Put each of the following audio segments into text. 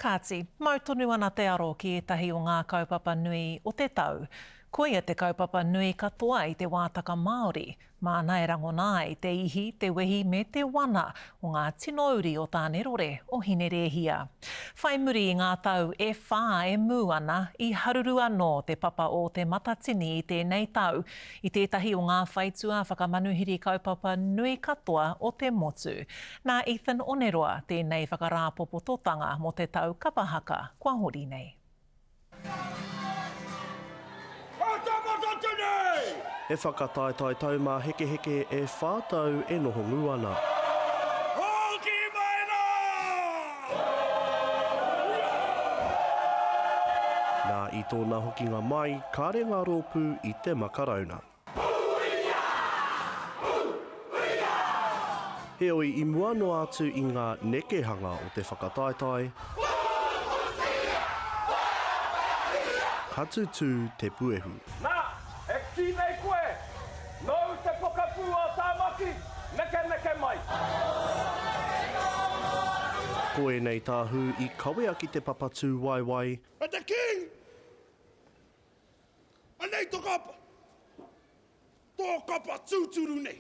Kāti, mau tonu ana te aro ki etahi o ngā kaupapa nui o te tau. Ko ia te kaupapa nui katoa i te wātaka Māori, mānai rangona i te ihi, te wehi me te wana o ngā tino uri o tāne rore o Hinerehia. Whai muri i ngā tau e whā e mū ana i haruru anō te papa o te matatini i tēnei tau, i tētahi o ngā whaitua whakamanuhiri kaupapa nui katoa o te motu. Nā Ethan Oneroa tēnei whakarāpopototanga mo te tau kapahaka, kua hori nei. E whakataetai tau mā heke heke e whātau e nohongu ana. Hoki maina! Nā i tōna hokinga mai, kāre ngā rōpū i te makarauna. Heoi i muano atu i ngā nekehanga o te whakataetai. Hatutu te puehu. Nā, e kīnei koe, nau te pokapū o tāmaki, neke mai. Ko e nei tāhu i kawea ki te papatū waiwai. But the king! Anei tō kapa! Tō kapa tūturu nei!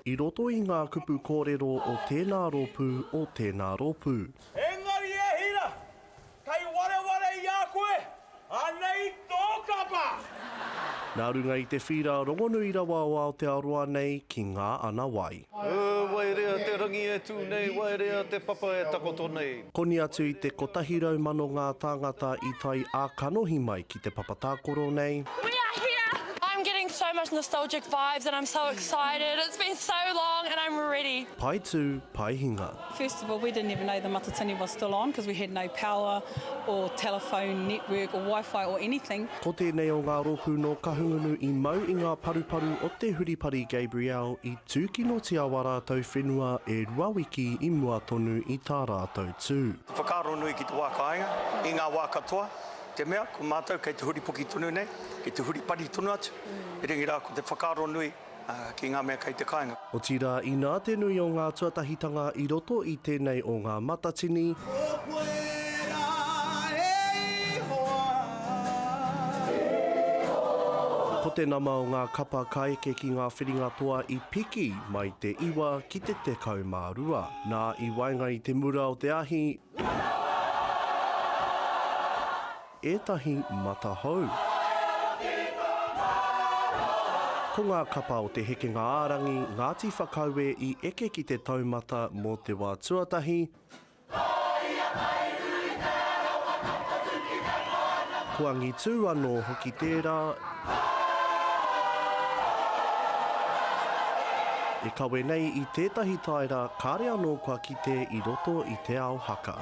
I roto i ngā kupu kōrero o tēnā rōpū o tēnā rōpū. Engari e hira, kai ware i a koe, anei tō kapa! Nā runga i te whira rongonui rawa o Aotearoa nei ki ngā ana wai. Wai rea te rangi e tū nei, wai rea te papa e takoto nei. Koni atu i te kotahirau mano ngā tāngata i tai a kanohi mai ki te papatākoro nei. I'm getting so much nostalgic vibes and I'm so excited. It's been so long and I'm ready. Pai tū, pai hinga. First of all, we didn't even know the matatini was still on because we had no power or telephone network or Wi-Fi or anything. Ko tēnei o ngā rōpū no kahungunu i mau i ngā paruparu o te huripari Gabriel i tūkino te awara tau whenua e rua wiki i mua tonu i tā rātou tū. Whakaro nui ki te wākainga, i ngā wā katoa, te mea, ko mātou kei te huripoki tonu nei, kei te huripari tonu atu, e ringi rā ko te whakaro nui ki ngā mea kei te kāinga. O tira, i nā te nui o ngā tuatahitanga i roto i tēnei o ngā matatini, ko te nama o ngā kapa kaeke ki ngā whiringa toa i piki mai te iwa ki te tekau mā rua. Nā i wainga i te mura o te ahi, ētahi matahau. Ko ngā kapa o te hekenga ārangi, Ngāti Whakaue i eke ki te taumata mō te wā tuatahi. Kua ngi tū anō hoki tērā. E kawe nei i tētahi taira, kāre anō kua kite i roto i te ao haka.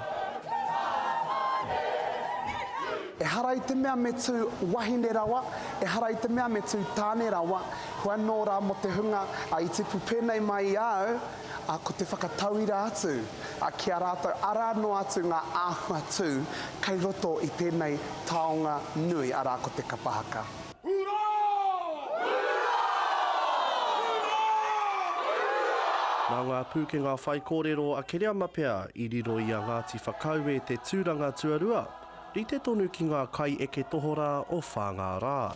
E hara i te mea me tū wahine rawa, e hara i te mea me tū tāne rawa, hua nō rā mo te hunga a i te pūpenei mai au, a ko te whakatauira atu, a kia rātou ara no atu ngā āhua tū, kei roto i tēnei taonga nui a rā ko te kapahaka. Nā ngā pūkenga whai kōrero a Kereama pea i riro i a Ngāti Whakaue te tūranga tuarua, i te tonu ki ngā kai eke tohora o whāngā rā.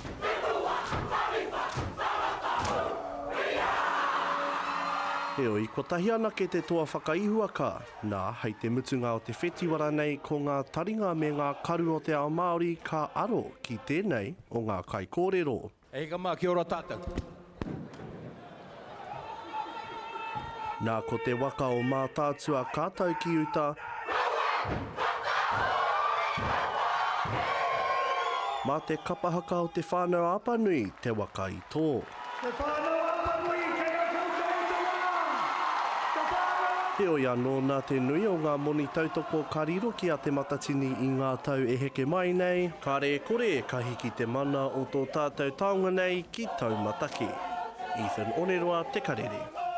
Heoi, ko tahi ana ke te toa whakaihuaka, nā hei te mutunga o te whetiwara nei ko ngā taringa me ngā karu o te ao Māori ka aro ki tēnei o ngā kai kōrero. E ka mā, kia ora tātou. Nā ko te waka o mā tātua kātau ki uta, mā te kapahaka o te whānau apanui te waka i tō. Te whānau apanui, kei a koutou te wā! Te whānau! Heoi anō nā te nui o ngā moni tautoko ka riro ki a te matatini i ngā tau e heke mai nei, ka re kore kahi ki te mana o tō tātou taonga nei ki taumataki. Ethan Oneroa, Te Karere.